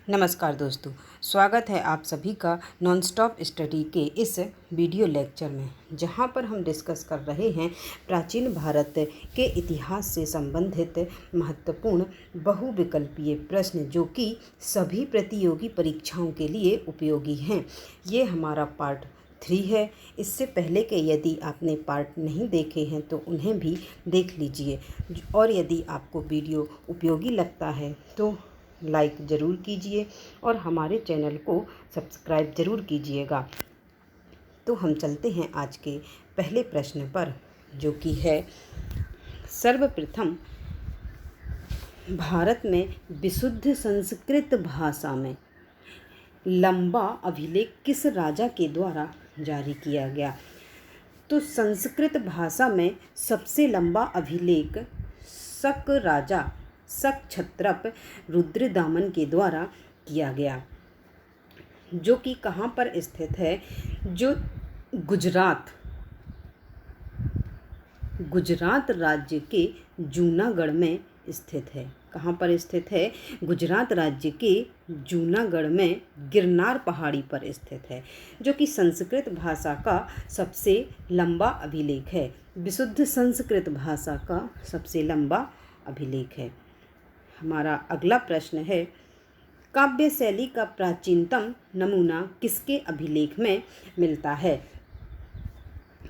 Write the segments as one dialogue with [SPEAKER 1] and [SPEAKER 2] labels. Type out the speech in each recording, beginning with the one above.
[SPEAKER 1] नमस्कार दोस्तों, स्वागत है आप सभी का नॉन स्टॉप स्टडी के इस वीडियो लेक्चर में, जहां पर हम डिस्कस कर रहे हैं प्राचीन भारत के इतिहास से संबंधित महत्वपूर्ण बहुविकल्पीय प्रश्न जो कि सभी प्रतियोगी परीक्षाओं के लिए उपयोगी हैं। ये हमारा पार्ट 3 है। इससे पहले के यदि आपने पार्ट नहीं देखे हैं तो उन्हें भी देख लीजिए, और यदि आपको वीडियो उपयोगी लगता है तो लाइक ज़रूर कीजिए और हमारे चैनल को सब्सक्राइब ज़रूर कीजिएगा। तो हम चलते हैं आज के पहले प्रश्न पर, जो कि है सर्वप्रथम भारत में विशुद्ध संस्कृत भाषा में लंबा अभिलेख किस राजा के द्वारा जारी किया गया। तो संस्कृत भाषा में सबसे लंबा अभिलेख शक राजा शक क्षत्रप रुद्रदामन के द्वारा किया गया, जो कि कहाँ पर स्थित है, जो गुजरात राज्य के जूनागढ़ में स्थित है। कहाँ पर स्थित है? गुजरात राज्य के जूनागढ़ में गिरनार पहाड़ी पर स्थित है, जो कि संस्कृत भाषा का सबसे लंबा अभिलेख है। विशुद्ध संस्कृत भाषा का सबसे लंबा अभिलेख है। हमारा अगला प्रश्न है, काव्य शैली का प्राचीनतम नमूना किसके अभिलेख में मिलता है।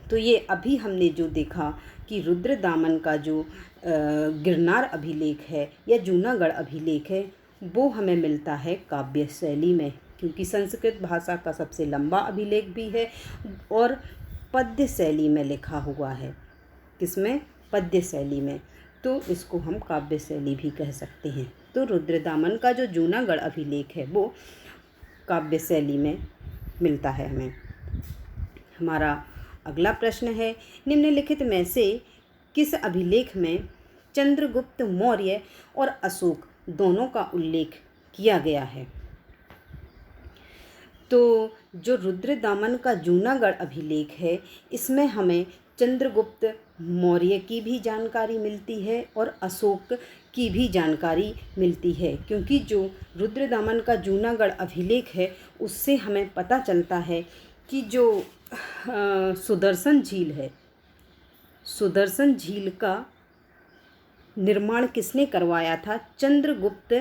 [SPEAKER 1] तो ये अभी हमने जो देखा कि रुद्रदामन का जो गिरनार अभिलेख है या जूनागढ़ अभिलेख है, वो हमें मिलता है काव्य शैली में, क्योंकि संस्कृत भाषा का सबसे लंबा अभिलेख भी है और पद्य शैली में लिखा हुआ है। किसमें? पद्य शैली में। तो इसको हम काव्य शैली भी कह सकते हैं। तो रुद्रदामन का जो जूनागढ़ अभिलेख है वो काव्य शैली में मिलता है हमें। हमारा अगला प्रश्न है, निम्नलिखित में से किस अभिलेख में चंद्रगुप्त मौर्य और अशोक दोनों का उल्लेख किया गया है। तो जो रुद्रदामन का जूनागढ़ अभिलेख है, इसमें हमें चंद्रगुप्त मौर्य की भी जानकारी मिलती है और अशोक की भी जानकारी मिलती है, क्योंकि जो रुद्रदामन का जूनागढ़ अभिलेख है उससे हमें पता चलता है कि जो सुदर्शन झील है, सुदर्शन झील का निर्माण किसने करवाया था? चंद्रगुप्त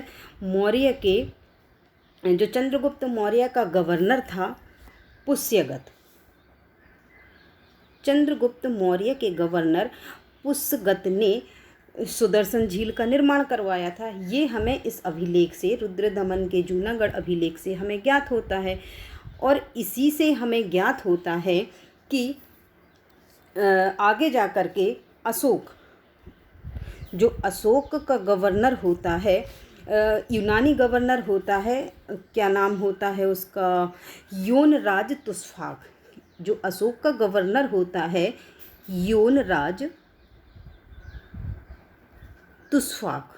[SPEAKER 1] मौर्य का गवर्नर था पुष्यगत। चंद्रगुप्त मौर्य के गवर्नर पुष्यगत ने सुदर्शन झील का निर्माण करवाया था। ये हमें इस अभिलेख से, रुद्रदामन के जूनागढ़ अभिलेख से हमें ज्ञात होता है। और इसी से हमें ज्ञात होता है कि आगे जा कर के जो अशोक का गवर्नर होता है, यूनानी गवर्नर होता है, क्या नाम होता है उसका? योनराज तुस्फाक। जो अशोक का गवर्नर होता है योनराज तुस्फाक,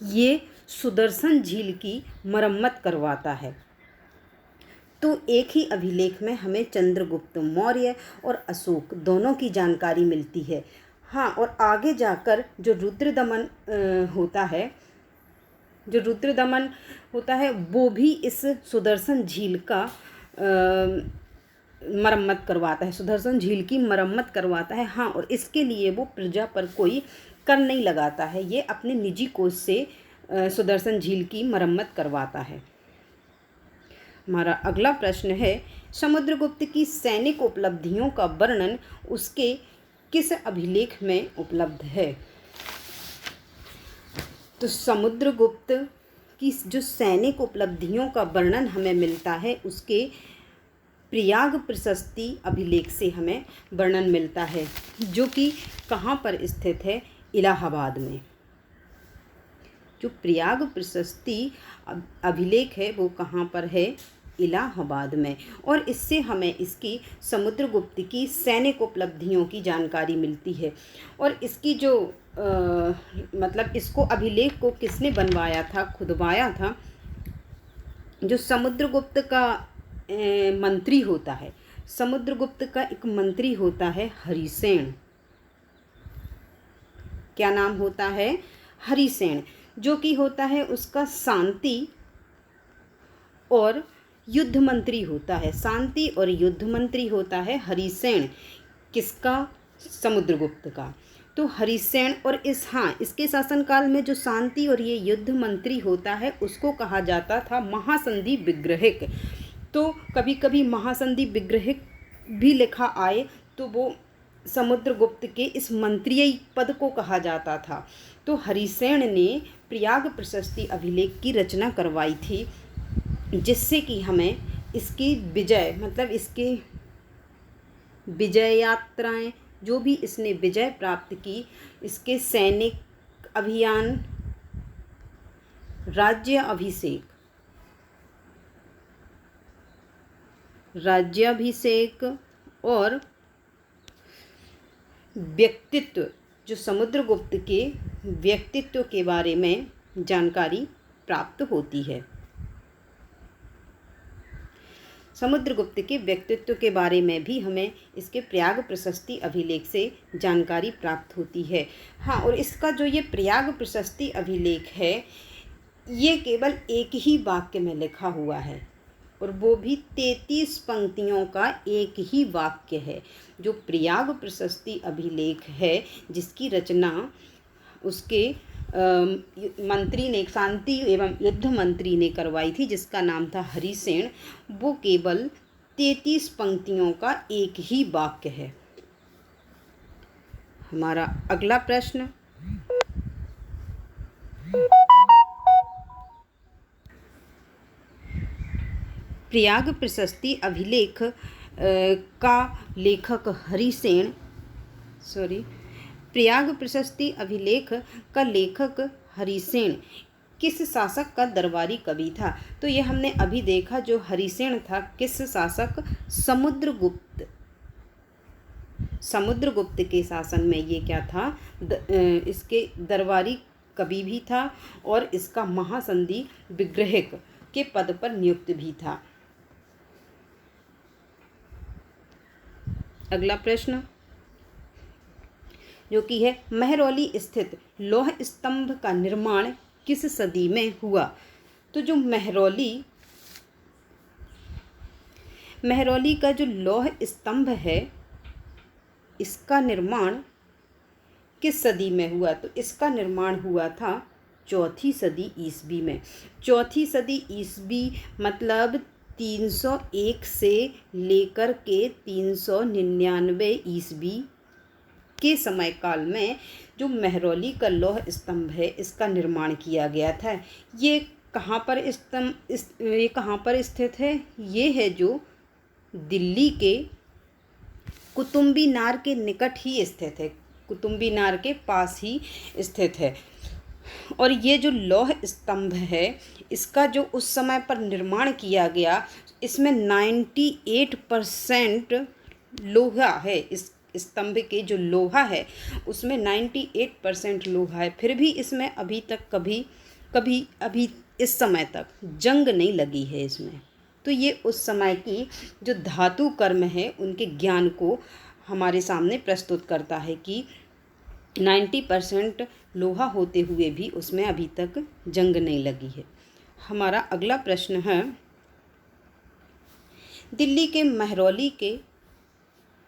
[SPEAKER 1] ये सुदर्शन झील की मरम्मत करवाता है। तो एक ही अभिलेख में हमें चंद्रगुप्त मौर्य और अशोक दोनों की जानकारी मिलती है। हाँ, और आगे जाकर जो रुद्रदमन होता है वो भी इस सुदर्शन झील का मरम्मत करवाता है, सुदर्शन झील की मरम्मत करवाता है। हाँ, और इसके लिए वो प्रजा पर कोई कर नहीं लगाता है, ये अपने निजी कोष से सुदर्शन झील की मरम्मत करवाता है। हमारा अगला प्रश्न है, समुद्रगुप्त की सैनिक उपलब्धियों का वर्णन उसके किस अभिलेख में उपलब्ध है। तो समुद्रगुप्त की जो सैनिक उपलब्धियों का वर्णन हमें मिलता है उसके प्रयाग प्रशस्ति अभिलेख से हमें वर्णन मिलता है, जो कि कहाँ पर स्थित है? इलाहाबाद में। जो प्रयाग प्रशस्ति अभिलेख है वो कहाँ पर है? इलाहाबाद में। और इससे हमें इसकी समुद्रगुप्त की सैनिक उपलब्धियों की जानकारी मिलती है। और इसकी जो मतलब इसको अभिलेख को किसने बनवाया था, खुदवाया था? जो समुद्रगुप्त का मंत्री होता है, समुद्रगुप्त का एक मंत्री होता है हरिसेन। क्या नाम होता है? हरिसेन। जो कि होता है उसका शांति और युद्ध मंत्री होता है। शांति और युद्ध मंत्री होता है हरिसेन। किसका? समुद्रगुप्त का। तो हरिसेन और इसके शासनकाल में जो शांति और ये युद्ध मंत्री होता है उसको कहा जाता था महासंधि विग्रहिक। तो कभी कभी महासंधि विग्रहिक भी लिखा आए तो वो समुद्रगुप्त के इस मंत्रीय पद को कहा जाता था। तो हरिसेन ने प्रयाग प्रशस्ति अभिलेख की रचना करवाई थी, जिससे कि हमें इसकी विजय, मतलब इसके विजय यात्राएं, जो भी इसने विजय प्राप्त की, इसके सैनिक अभियान, राज्याभिषेक और व्यक्तित्व, जो समुद्रगुप्त के व्यक्तित्व के बारे में जानकारी प्राप्त होती है। समुद्रगुप्त के व्यक्तित्व के बारे में भी हमें इसके प्रयाग प्रशस्ति अभिलेख से जानकारी प्राप्त होती है। हाँ, और इसका जो ये प्रयाग प्रशस्ति अभिलेख है ये केवल एक ही वाक्य में लिखा हुआ है, और वो भी 33 पंक्तियों का एक ही वाक्य है। जो प्रयाग प्रशस्ति अभिलेख है जिसकी रचना उसके मंत्री ने, शांति एवं युद्ध मंत्री ने करवाई थी, जिसका नाम था हरिसेन, वो केवल 33 पंक्तियों का एक ही वाक्य है। हमारा अगला प्रश्न, प्रयाग प्रशस्ति अभिलेख का लेखक हरिसेन, प्रयाग प्रशस्ति अभिलेख का लेखक हरिसेन किस शासक का दरबारी कवि था? तो ये हमने अभी देखा, जो हरिसेन था किस शासक? समुद्रगुप्त। समुद्रगुप्त के शासन में ये क्या था? इसके दरबारी कवि भी था और इसका महासंधि विग्रहिक के पद पर नियुक्त भी था। अगला प्रश्न जो कि है, महरौली स्थित लौह स्तंभ का निर्माण किस सदी में हुआ? तो जो महरौली का जो लौह स्तंभ है इसका निर्माण किस सदी में हुआ? तो इसका निर्माण हुआ था 4वीं सदी ईस्वी में। 4वीं सदी ईस्वी मतलब 301 से लेकर के 399 ईस्वी के समय काल में जो महरौली का लौह स्तंभ है इसका निर्माण किया गया था। ये कहाँ पर स्थित है? ये है जो दिल्ली के कुतुब मीनार के निकट ही स्थित है, कुतुब मीनार के पास ही स्थित है। और ये जो लौह स्तंभ है इसका जो उस समय पर निर्माण किया गया, इसमें 98% लोहा है। इस स्तंभ के जो लोहा है उसमें 98% लोहा है। फिर भी इसमें अभी तक अभी इस समय तक जंग नहीं लगी है इसमें। तो ये उस समय की जो धातु कर्म है उनके ज्ञान को हमारे सामने प्रस्तुत करता है कि 90% लोहा होते हुए भी उसमें अभी तक जंग नहीं लगी है। हमारा अगला प्रश्न है, दिल्ली के महरौली के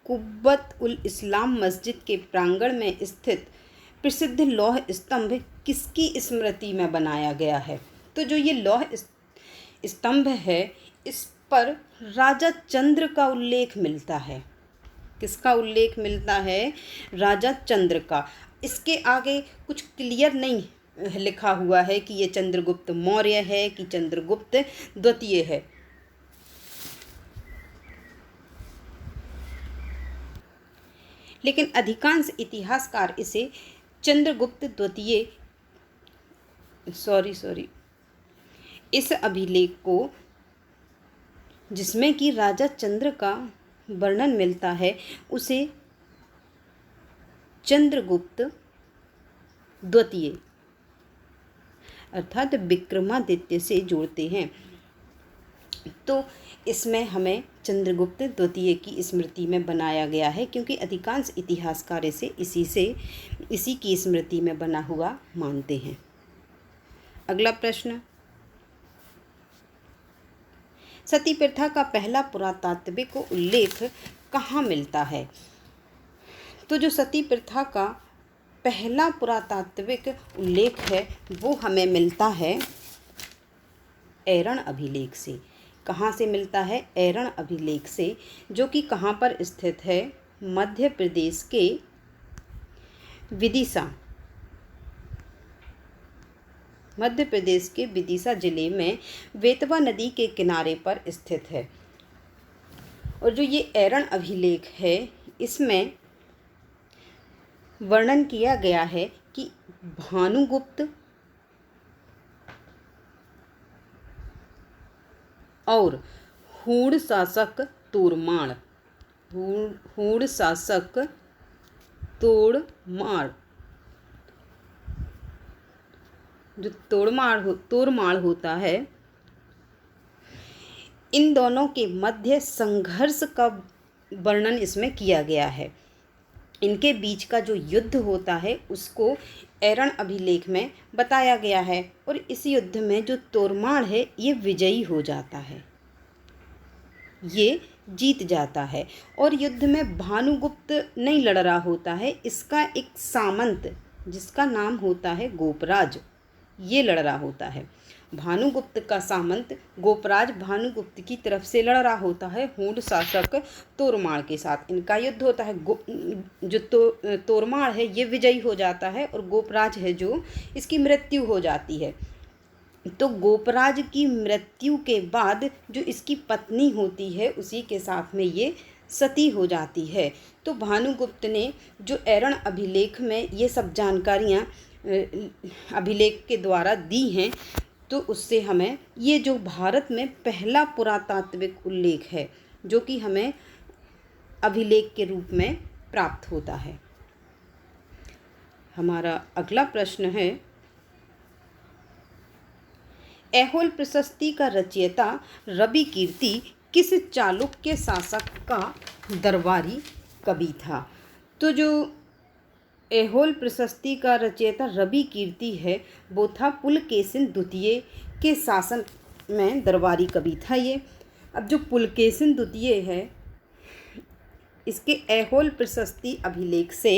[SPEAKER 1] कुब्बत उल इस्लाम मस्जिद के प्रांगण में स्थित प्रसिद्ध लौह स्तंभ किसकी स्मृति में बनाया गया है? तो जो ये लौह स्तंभ है इस पर राजा चंद्र का उल्लेख मिलता है। किसका उल्लेख मिलता है? राजा चंद्र का। इसके आगे कुछ क्लियर नहीं लिखा हुआ है कि ये चंद्रगुप्त मौर्य है कि चंद्रगुप्त द्वितीय है। लेकिन अधिकांश इतिहासकार इसे चंद्रगुप्त द्वितीय इस अभिलेख को, जिसमें कि राजा चंद्र का वर्णन मिलता है, उसे चंद्रगुप्त द्वितीय अर्थात विक्रमादित्य से जोड़ते हैं। तो इसमें हमें चंद्रगुप्त द्वितीय की स्मृति में बनाया गया है, क्योंकि अधिकांश इतिहासकार इसे इसी की स्मृति में बना हुआ मानते हैं। अगला प्रश्न, सती प्रथा का पहला पुरातात्विक उल्लेख कहाँ मिलता है? तो जो सती प्रथा का पहला पुरातात्विक उल्लेख है वो हमें मिलता है ऐरण अभिलेख से। कहाँ से मिलता है? ऐरण अभिलेख से, जो कि कहाँ पर स्थित है? मध्य प्रदेश के विदिशा जिले में बेतवा नदी के किनारे पर स्थित है। और जो ये ऐरण अभिलेख है इसमें वर्णन किया गया है कि भानुगुप्त और हूण शासक तोड़माड़ जो तोड़माड़ होता है, इन दोनों के मध्य संघर्ष का वर्णन इसमें किया गया है। इनके बीच का जो युद्ध होता है उसको ऐरण अभिलेख में बताया गया है। और इस युद्ध में जो तोड़माड़ है ये विजयी हो जाता है, ये जीत जाता है। और युद्ध में भानुगुप्त नहीं लड़ रहा होता है, इसका एक सामंत जिसका नाम होता है गोपराज, ये लड़ रहा होता है। भानुगुप्त का सामंत गोपराज भानुगुप्त की तरफ से लड़ रहा होता है हूण शासक तोड़माड़ के साथ। इनका युद्ध होता है। जो तोड़माड़ है ये विजयी हो जाता है और गोपराज है जो इसकी मृत्यु हो जाती है। तो गोपराज की मृत्यु के बाद जो इसकी पत्नी होती है उसी के साथ में ये सती हो जाती है। तो भानुगुप्त ने जो ऐरण अभिलेख में ये सब जानकारियाँ अभिलेख के द्वारा दी हैं, तो उससे हमें ये जो भारत में पहला पुरातात्विक उल्लेख है जो कि हमें अभिलेख के रूप में प्राप्त होता है। हमारा अगला प्रश्न है, ऐहोल प्रशस्ति का रचयिता रवि कीर्ति किस चालुक्य शासक का दरबारी कवि था? तो जो ऐहोल प्रशस्ति का रचयिता रवि कीर्ति है वो था पुलकेशिन द्वितीय के शासन में दरबारी कवि था ये। अब जो पुलकेशिन द्वितीय है इसके ऐहोल प्रशस्ति अभिलेख से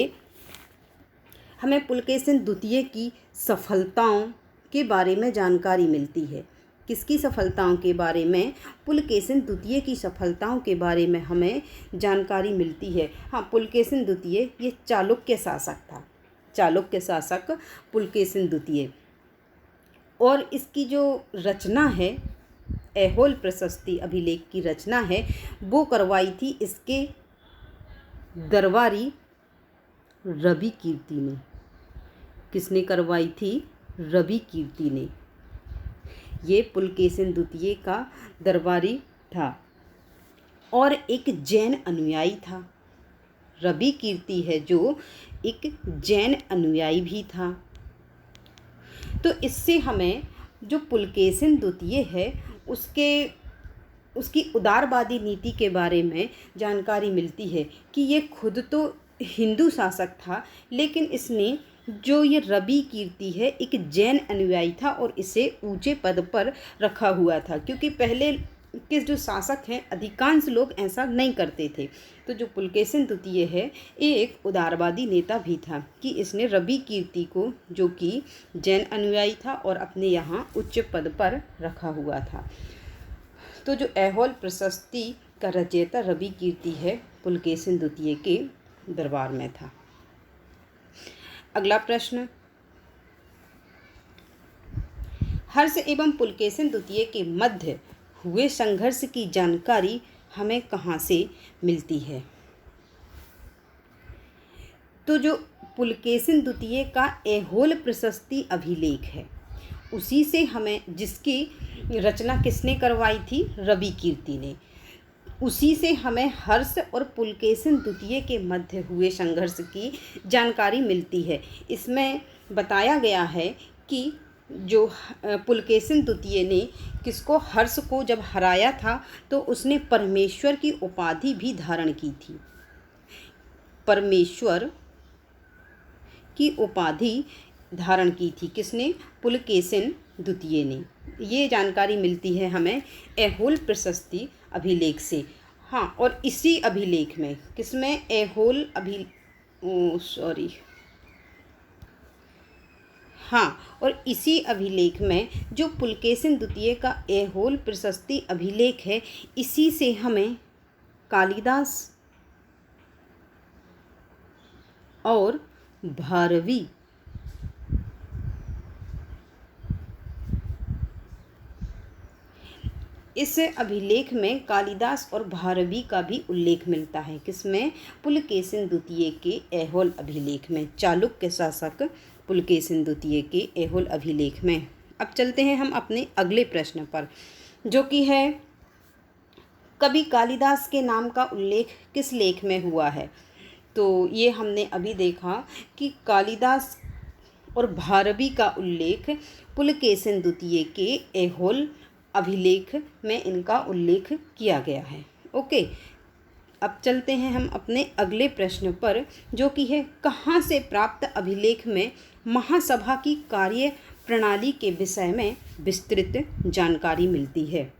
[SPEAKER 1] हमें पुलकेशिन द्वितीय की सफलताओं के बारे में जानकारी मिलती है। किसकी सफलताओं के बारे में? पुलकेशिन द्वितीय की सफलताओं के बारे में हमें जानकारी मिलती है। हाँ, पुलकेशिन द्वितीय ये चालुक्य शासक था, चालुक्य शासक पुलकेशिन द्वितीय। और इसकी जो रचना है ऐहोल प्रशस्ति अभिलेख की रचना है वो करवाई थी इसके दरबारी रवि कीर्ति ने। किसने करवाई थी? रवि कीर्ति ने। ये पुलकेशिन द्वितीय का दरबारी था और एक जैन अनुयायी था। रवि कीर्ति है जो एक जैन अनुयायी भी था। तो इससे हमें जो पुलकेशिन द्वितीय है उसकी उदारवादी नीति के बारे में जानकारी मिलती है कि ये खुद तो हिंदू शासक था, लेकिन इसने जो ये रवि कीर्ति है एक जैन अनुयायी था और इसे ऊंचे पद पर रखा हुआ था, क्योंकि पहले के जो शासक हैं अधिकांश लोग ऐसा नहीं करते थे। तो जो पुलकेशिन द्वितीय है ये एक उदारवादी नेता भी था कि इसने रवि कीर्ति को, जो कि जैन अनुयायी था, और अपने यहाँ उच्च पद पर रखा हुआ था। तो जो ऐहोल प्रशस्ति का रचयिता रवि कीर्ति है पुलकेशिन द्वितीय के दरबार में था। अगला प्रश्न, हर्ष एवं पुलकेशिन द्वितीय के मध्य हुए संघर्ष की जानकारी हमें कहाँ से मिलती है? तो जो पुलकेशिन द्वितीय का ऐहोल प्रशस्ति अभिलेख है उसी से हमें, जिसकी रचना किसने करवाई थी? रवि कीर्ति ने। उसी से हमें हर्ष और पुलकेशिन द्वितीय के मध्य हुए संघर्ष की जानकारी मिलती है। इसमें बताया गया है कि जो पुलकेशिन द्वितीय ने किसको, हर्ष को जब हराया था तो उसने परमेश्वर की उपाधि भी धारण की थी। परमेश्वर की उपाधि धारण की थी किसने, पुलकेशिन द्वितीय ने। ये जानकारी मिलती है हमें ऐहोल प्रशस्ति अभिलेख से। हाँ, और इसी अभिलेख में किसमें, ऐहोल हाँ, और इसी अभिलेख में जो पुलकेशिन द्वितीय का ऐहोल प्रशस्ति अभिलेख है, इसी से हमें कालिदास और भारवी इस अभिलेख में कालिदास और भारवी का भी उल्लेख मिलता है। किसमें, पुलकेशिन द्वितीय के ऐहोल अभिलेख में, चालुक्य शासक पुलकेशिन द्वितीय के ऐहोल अभिलेख में। अब चलते हैं हम अपने अगले प्रश्न पर, जो कि है कवि कालिदास के नाम का उल्लेख किस लेख में हुआ है। तो ये हमने अभी देखा कि कालिदास और भारवी का उल्लेख पुलकेशिन द्वितीय के ऐहोल अभिलेख में इनका उल्लेख किया गया है। ओके, अब चलते हैं हम अपने अगले प्रश्न पर, जो कि है कहाँ से प्राप्त अभिलेख में महासभा की कार्य प्रणाली के विषय में विस्तृत जानकारी मिलती है।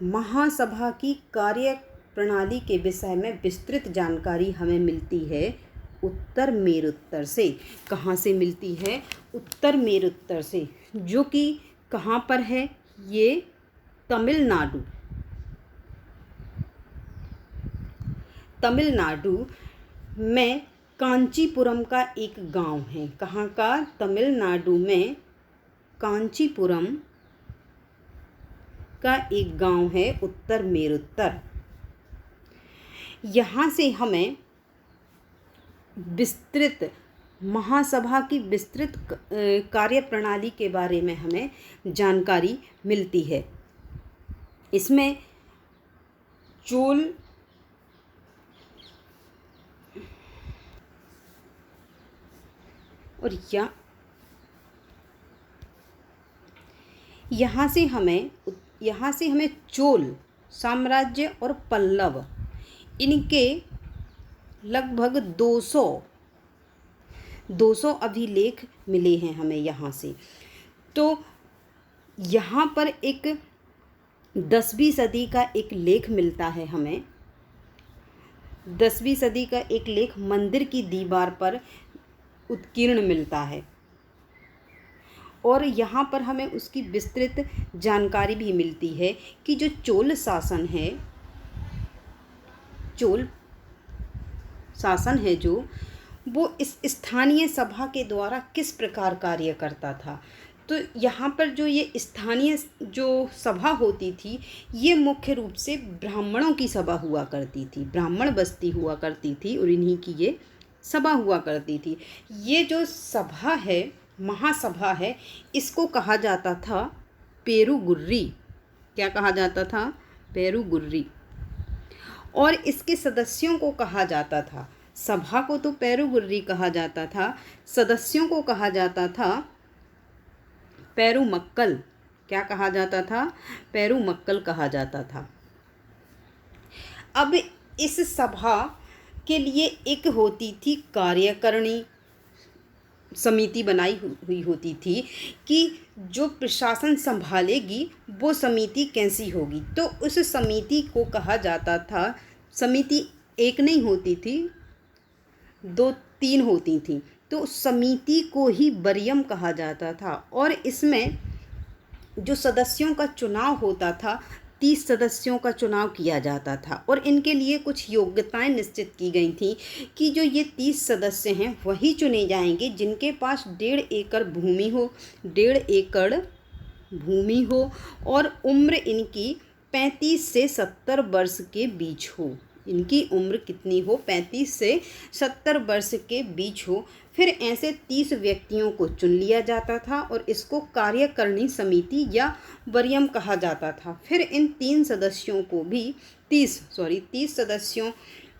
[SPEAKER 1] महासभा की कार्य प्रणाली के विषय में विस्तृत जानकारी हमें मिलती है उत्तर मेरुत्तर से। कहाँ से मिलती है, उत्तर मेरुत्तर से, जो कि कहाँ पर है, ये तमिलनाडु में कांचीपुरम का एक गांव है। कहाँ का, तमिलनाडु में कांचीपुरम का एक गांव है, उत्तर मेरुत्तर। यहाँ से हमें विस्तृत महासभा की विस्तृत कार्य प्रणाली के बारे में हमें जानकारी मिलती है। इसमें चोल और यहाँ से हमें चोल साम्राज्य और पल्लव, इनके लगभग 200 अभिलेख मिले हैं हमें यहाँ से। तो यहाँ पर एक 10वीं सदी का एक लेख मिलता है हमें। 10वीं सदी का एक लेख मंदिर की दीवार पर उत्कीर्ण मिलता है, और यहाँ पर हमें उसकी विस्तृत जानकारी भी मिलती है कि जो चोल शासन है जो वो इस स्थानीय सभा के द्वारा किस प्रकार कार्य करता था। तो यहाँ पर जो ये स्थानीय जो सभा होती थी, ये मुख्य रूप से ब्राह्मणों की सभा हुआ करती थी, ब्राह्मण बस्ती हुआ करती थी और इन्हीं की ये सभा हुआ करती थी। ये जो सभा है, महासभा है, इसको कहा जाता था पेरुगुर्री। क्या कहा जाता था, पेरुगुर्री। और इसके सदस्यों को कहा जाता था, सभा को तो पेरुगुर्री कहा जाता था, सदस्यों को कहा जाता था पेरुमक्कल। क्या कहा जाता था, पेरुमक्कल कहा जाता था। अब इस सभा के लिए एक होती थी कार्यकारिणी समिति बनाई हुई होती थी कि जो प्रशासन संभालेगी वो समिति कैसी होगी। तो उस समिति को कहा जाता था, समिति एक नहीं होती थी, 2-3 होती थी, तो समिति को ही वरीयम कहा जाता था। और इसमें जो सदस्यों का चुनाव होता था, 30 सदस्यों का चुनाव किया जाता था, और इनके लिए कुछ योग्यताएं निश्चित की गई थी कि जो ये 30 सदस्य हैं वही चुने जाएंगे जिनके पास 1.5 एकड़ भूमि हो, 1.5 एकड़ भूमि हो, और उम्र इनकी 35 से 70 वर्ष के बीच हो। इनकी उम्र कितनी हो, 35 से 70 वर्ष के बीच हो। फिर ऐसे 30 व्यक्तियों को चुन लिया जाता था और इसको कार्यकारिणी समिति या वरीयम कहा जाता था। फिर इन 3 सदस्यों को भी 30 सदस्यों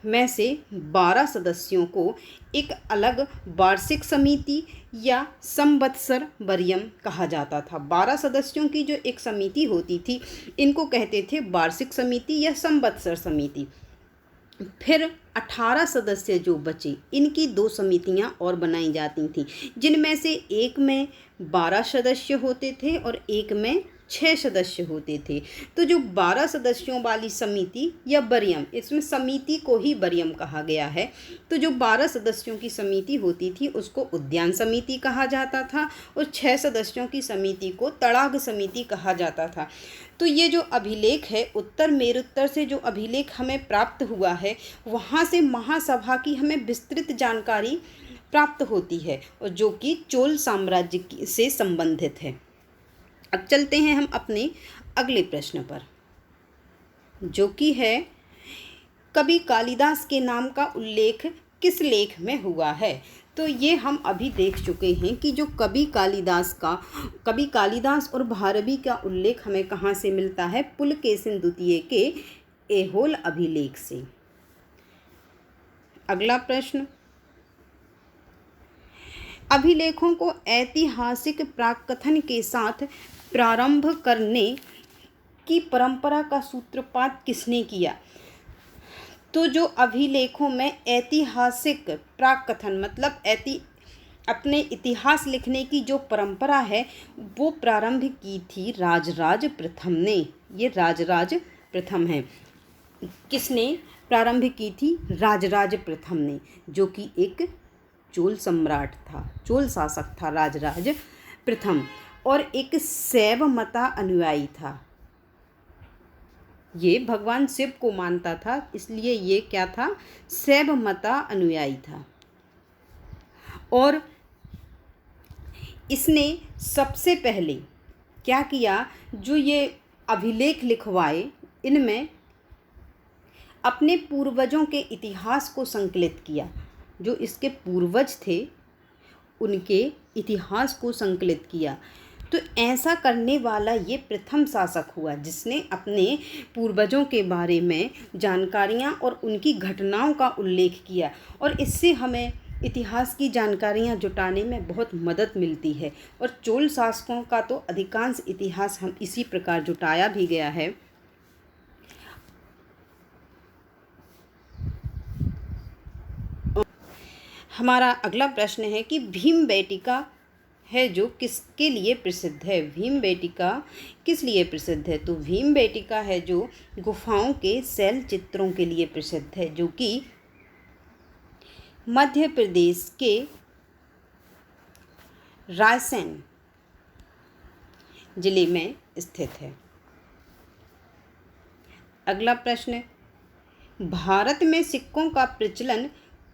[SPEAKER 1] में से 12 सदस्यों को एक अलग वार्षिक समिति या संवत्सर वरीयम कहा जाता था। 12 सदस्यों की जो एक समिति होती थी, इनको कहते थे वार्षिक समिति या संवत्सर समिति। फिर 18 सदस्य जो बचे, इनकी 2 समितियां और बनाई जाती थीं, जिनमें से एक में 12 सदस्य होते थे और एक में 6 सदस्य होते थे। तो जो 12 सदस्यों वाली समिति या वरीयम, इसमें समिति को ही वरीयम कहा गया है। तो जो 12 सदस्यों की समिति होती थी उसको उद्यान समिति कहा जाता था और 6 सदस्यों की समिति को तड़ाग समिति कहा जाता था। तो ये जो अभिलेख है, उत्तर मेरुत्तर से जो अभिलेख हमें प्राप्त हुआ है, वहाँ से महासभा की हमें विस्तृत जानकारी प्राप्त होती है और जो कि चोल साम्राज्य से संबंधित है। अब चलते हैं हम अपने अगले प्रश्न पर, जो कि है कवि कालिदास के नाम का उल्लेख किस लेख में हुआ है। तो ये हम अभी देख चुके हैं कि जो कवि कालिदास और भारवी का उल्लेख हमें कहाँ से मिलता है, पुलकेशिन द्वितीय के ऐहोल अभिलेख से। अगला प्रश्न, अभिलेखों को ऐतिहासिक प्राकथन के साथ प्रारंभ करने की परंपरा का सूत्रपात किसने किया। तो जो अभिलेखों में ऐतिहासिक प्राकथन मतलब अपने इतिहास लिखने की जो परंपरा है, वो प्रारंभ की थी राजराज प्रथम ने। ये राजराज प्रथम है। किसने प्रारंभ की थी? राजराज प्रथम ने, जो कि एक चोल सम्राट था, चोल शासक था राजराज प्रथम, और एक शैव मता अनुयायी था। ये भगवान शिव को मानता था, इसलिए ये क्या था? शैव मता अनुयायी था। और इसने सबसे पहले क्या किया, जो ये अभिलेख लिखवाए, इनमें अपने पूर्वजों के इतिहास को संकलित किया। जो इसके पूर्वज थे उनके इतिहास को संकलित किया। तो ऐसा करने वाला ये प्रथम शासक हुआ जिसने अपने पूर्वजों के बारे में जानकारियाँ और उनकी घटनाओं का उल्लेख किया, और इससे हमें इतिहास की जानकारियाँ जुटाने में बहुत मदद मिलती है। और चोल शासकों का तो अधिकांश इतिहास हम इसी प्रकार जुटाया भी गया है। हमारा अगला प्रश्न है कि भीमबेटिका है जो किसके लिए प्रसिद्ध है। भीमबेटिका किस लिए प्रसिद्ध है? तो भीमबेटिका है जो गुफाओं के शैल चित्रों के लिए प्रसिद्ध है, जो कि मध्य प्रदेश के रायसेन जिले में स्थित है। अगला प्रश्न, भारत में सिक्कों का प्रचलन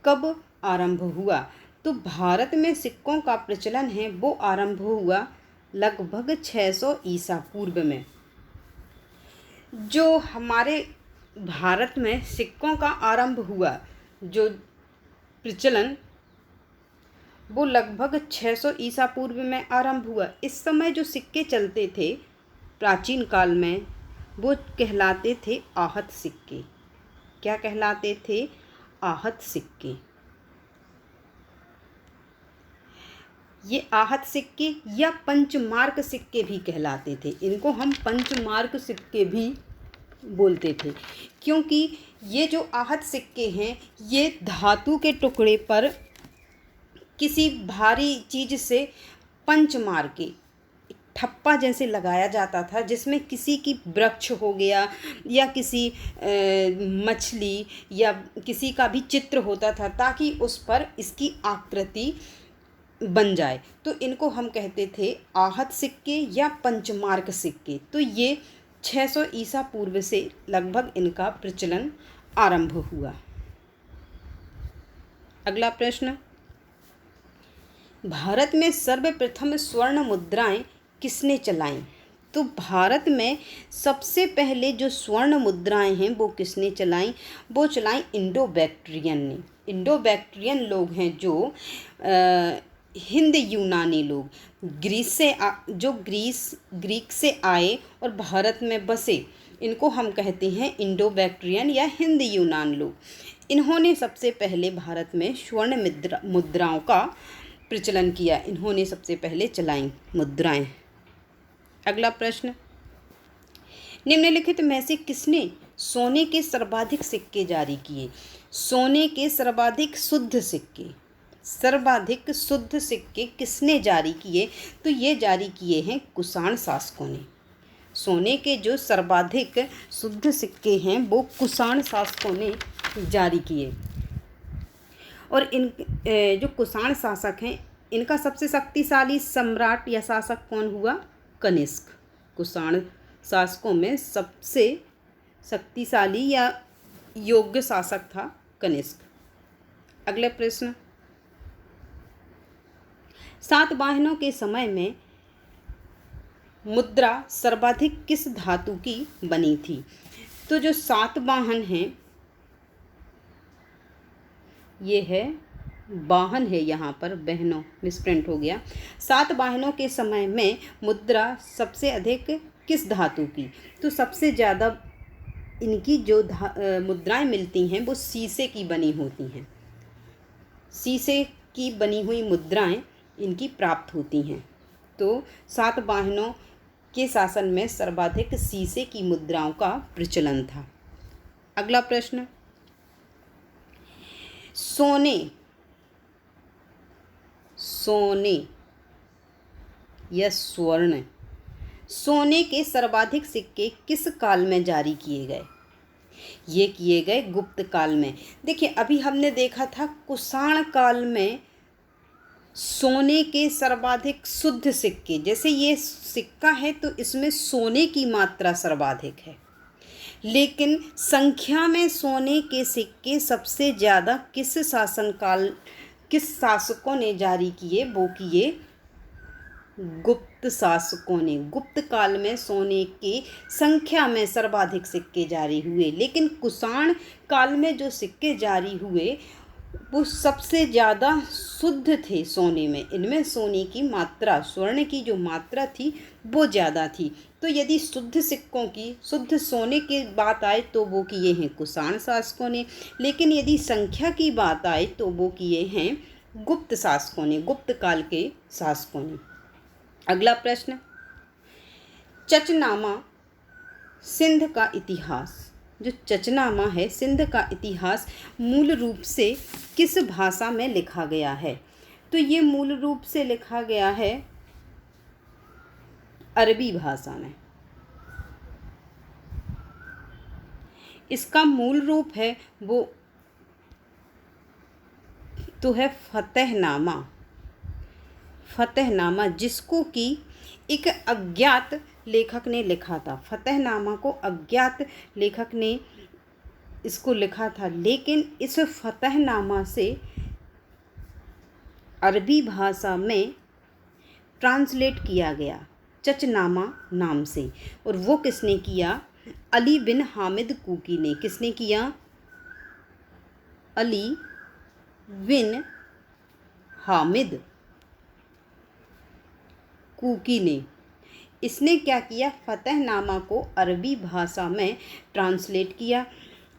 [SPEAKER 1] कब आरंभ हुआ? तो भारत में सिक्कों का प्रचलन है वो आरंभ हुआ लगभग 600 ईसा पूर्व में। जो हमारे भारत में सिक्कों का आरंभ हुआ, जो प्रचलन, वो लगभग 600 ईसा पूर्व में आरंभ हुआ। इस समय जो सिक्के चलते थे प्राचीन काल में, वो कहलाते थे आहत सिक्के। क्या कहलाते थे? आहत सिक्के। ये आहत सिक्के या पंचमार्क सिक्के भी कहलाते थे। इनको हम पंचमार्क सिक्के भी बोलते थे, क्योंकि ये जो आहत सिक्के हैं, ये धातु के टुकड़े पर किसी भारी चीज़ से पंच मार के ठप्पा जैसे लगाया जाता था, जिसमें किसी की वृक्ष हो गया या किसी मछली या किसी का भी चित्र होता था, ताकि उस पर इसकी आकृति बन जाए। तो इनको हम कहते थे आहत सिक्के या पंचमार्क सिक्के। तो ये 600 ईसा पूर्व से लगभग इनका प्रचलन आरंभ हुआ। अगला प्रश्न, भारत में सर्वप्रथम स्वर्ण मुद्राएं किसने चलाईं? तो भारत में सबसे पहले जो स्वर्ण मुद्राएं हैं वो किसने चलाईं? वो चलाईं इंडो बैक्ट्रियन ने। इंडो बैक्ट्रियन लोग हैं जो हिंद यूनानी लोग, ग्रीक से आए और भारत में बसे, इनको हम कहते हैं इंडो बैक्ट्रियन या हिंद यूनान लोग। इन्होंने सबसे पहले भारत में स्वर्ण मुद्राओं का प्रचलन किया। इन्होंने सबसे पहले चलाई मुद्राएं। अगला प्रश्न, निम्नलिखित में से किसने सोने के सर्वाधिक सिक्के जारी किए? सोने के सर्वाधिक शुद्ध सिक्के किसने जारी किए? तो ये जारी किए हैं कुषाण शासकों ने। सोने के जो सर्वाधिक शुद्ध सिक्के हैं वो कुषाण शासकों ने जारी किए। और इन जो कुषाण शासक हैं, इनका सबसे शक्तिशाली सम्राट या शासक कौन हुआ? कनिष्क। कुषाण शासकों में सबसे शक्तिशाली या योग्य शासक था कनिष्क। अगला प्रश्न, सातवाहनों के समय में मुद्रा सर्वाधिक किस धातु की बनी थी? तो जो सातवाहन हैं, ये है वाहन है, यहाँ पर बहनों मिसप्रिंट हो गया। सातवाहनों के समय में मुद्रा सबसे अधिक किस धातु की? तो सबसे ज़्यादा इनकी जो मुद्राएं मिलती हैं वो शीशे की बनी होती हैं। शीशे की बनी हुई मुद्राएं इनकी प्राप्त होती हैं। तो सातवाहनों के शासन में सर्वाधिक शीशे की मुद्राओं का प्रचलन था। अगला प्रश्न, सोने या स्वर्ण, सोने के सर्वाधिक सिक्के किस काल में जारी किए गए? ये किए गए गुप्त काल में। देखिए, अभी हमने देखा था कुषाण काल में सोने के सर्वाधिक शुद्ध सिक्के, जैसे ये सिक्का है तो इसमें सोने की मात्रा सर्वाधिक है, लेकिन संख्या में सोने के सिक्के सबसे ज़्यादा किस शासकों ने जारी किए? वो किए गुप्त शासकों ने। गुप्त काल में सोने की संख्या में सर्वाधिक सिक्के जारी हुए, लेकिन कुषाण काल में जो सिक्के जारी हुए वो सबसे ज़्यादा शुद्ध थे सोने में। इनमें सोने की मात्रा, स्वर्ण की जो मात्रा थी वो ज़्यादा थी। तो यदि शुद्ध सिक्कों की, शुद्ध सोने की बात आए तो वो किए हैं कुषाण शासकों ने, लेकिन यदि संख्या की बात आए तो वो किए हैं गुप्त शासकों ने, गुप्त काल के शासकों ने। अगला प्रश्न, चचनामा सिंध का इतिहास, जो चचनामा है सिंध का इतिहास मूल रूप से किस भाषा में लिखा गया है? तो ये मूल रूप से लिखा गया है अरबी भाषा में। इसका मूल रूप है वो तो है फतेहनामा, जिसको कि एक अज्ञात लेखक ने लिखा था। फतेहनामा को अज्ञात लेखक ने इसको लिखा था, लेकिन इस फतेहनामा से अरबी भाषा में ट्रांसलेट किया गया चचनामा नाम से। और वो किसने किया? अली बिन हामिद कूकी ने। किसने किया? अली बिन हामिद कूकी ने। इसने क्या किया? फतेहनामा को अरबी भाषा में ट्रांसलेट किया,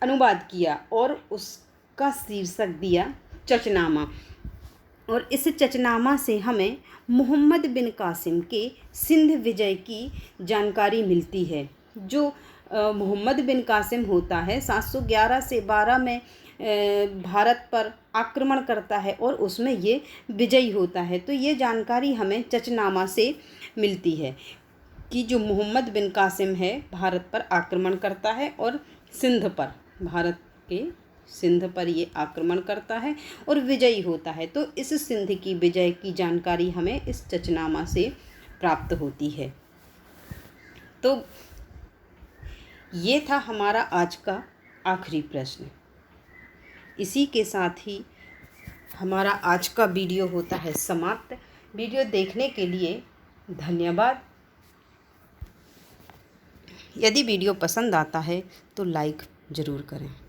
[SPEAKER 1] अनुवाद किया और उसका शीर्षक दिया चचनामा। और इस चचनामा से हमें मोहम्मद बिन कासिम के सिंध विजय की जानकारी मिलती है। जो मोहम्मद बिन कासिम होता है 711 से 12 में भारत पर आक्रमण करता है और उसमें ये विजयी होता है। तो ये जानकारी हमें चचनामा से मिलती है कि जो मोहम्मद बिन कासिम है भारत पर आक्रमण करता है और सिंध पर, भारत के सिंध पर ये आक्रमण करता है और विजयी होता है। तो इस सिंध की विजय की जानकारी हमें इस चचनामा से प्राप्त होती है। तो ये था हमारा आज का आखिरी प्रश्न। इसी के साथ ही हमारा आज का वीडियो होता है समाप्त। वीडियो देखने के लिए धन्यवाद। यदि वीडियो पसंद आता है तो लाइक ज़रूर करें।